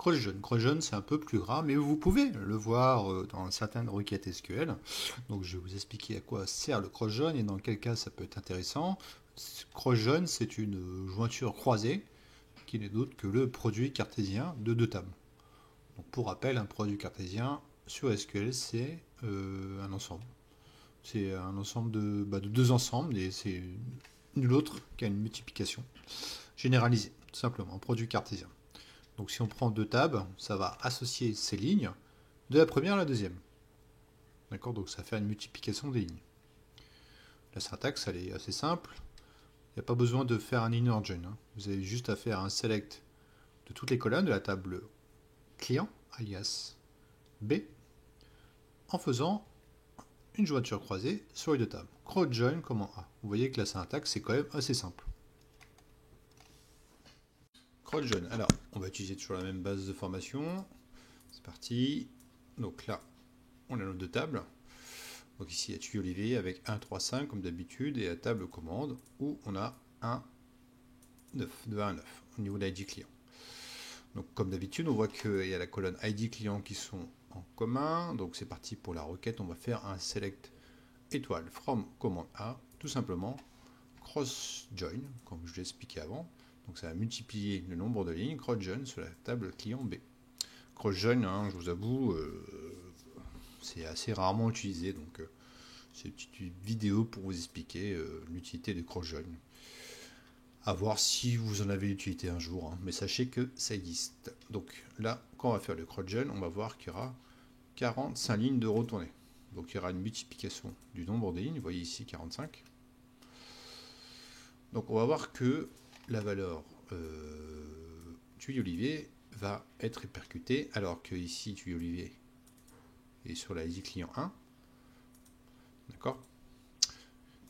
CrossJeun. CrossJeun, c'est un peu plus gras, mais vous pouvez le voir dans certaines requêtes SQL. Donc, je vais vous expliquer à quoi sert le CrossJeun et dans quel cas ça peut être intéressant. CrossJeun, c'est une jointure croisée qui n'est d'autre que le produit cartésien de deux tables. Donc, pour rappel, un produit cartésien sur SQL, c'est un ensemble. C'est un ensemble de deux ensembles et c'est nul autre qu'à une multiplication généralisée, tout simplement, un produit cartésien. Donc si on prend deux tables, ça va associer ces lignes de la première à la deuxième. D'accord. Donc ça fait une multiplication des lignes. La syntaxe, elle est assez simple. Il n'y a pas besoin de faire un inner join, hein. Vous avez juste à faire un select de toutes les colonnes de la table client, alias B, en faisant une jointure croisée sur les deux tables. Cross join comme en A. Vous voyez que la syntaxe, c'est quand même assez simple. Cross join. Alors, on va utiliser toujours la même base de formation. C'est parti. Donc là, on a nos deux tables. Donc ici, il y a tuyau Olivier avec 1, 3, 5 comme d'habitude et la table commande où on a 1, 9, de 1 à 9 au niveau de l'ID client. Donc comme d'habitude, on voit qu'il y a la colonne ID client qui sont en commun. Donc c'est parti pour la requête. On va faire un select étoile from commande A, tout simplement cross join, comme je l'ai expliqué avant. Donc ça va multiplier le nombre de lignes cross join sur la table client B. Cross join, hein, je vous avoue, c'est assez rarement utilisé, donc c'est une petite vidéo pour vous expliquer l'utilité de cross join. À voir si vous en avez utilité un jour, hein, mais sachez que ça existe. Donc là, quand on va faire le cross join, on va voir qu'il y aura 45 lignes de retournée. Donc il y aura une multiplication du nombre des lignes, vous voyez ici 45. Donc on va voir que la valeur tuyau Olivier va être répercutée, alors que ici tuyau Olivier est sur la ID client 1. D'accord.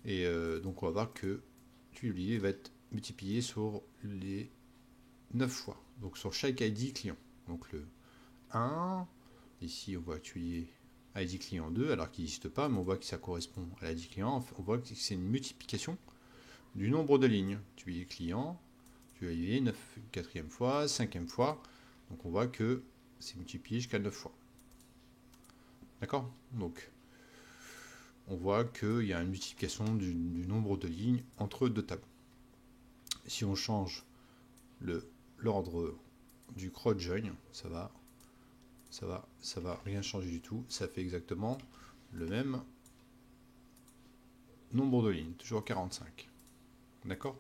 Et donc on va voir que tuyau Olivier va être multiplié sur les 9 fois. Donc sur chaque ID client. Donc le 1, ici on voit tuyau ID client 2, alors qu'il n'existe pas, mais on voit que ça correspond à l'ID client. On voit que c'est une multiplication du nombre de lignes. Tuyau client, tuyau Olivier, 9, 4e fois, 5e fois. Donc on voit que c'est multiplié jusqu'à 9 fois. D'accord. Donc on voit qu'il y a une multiplication du nombre de lignes entre deux tables. Si on change l'ordre du cross join, ça va rien changer du tout. Ça fait exactement le même nombre de lignes, toujours 45. D'accord.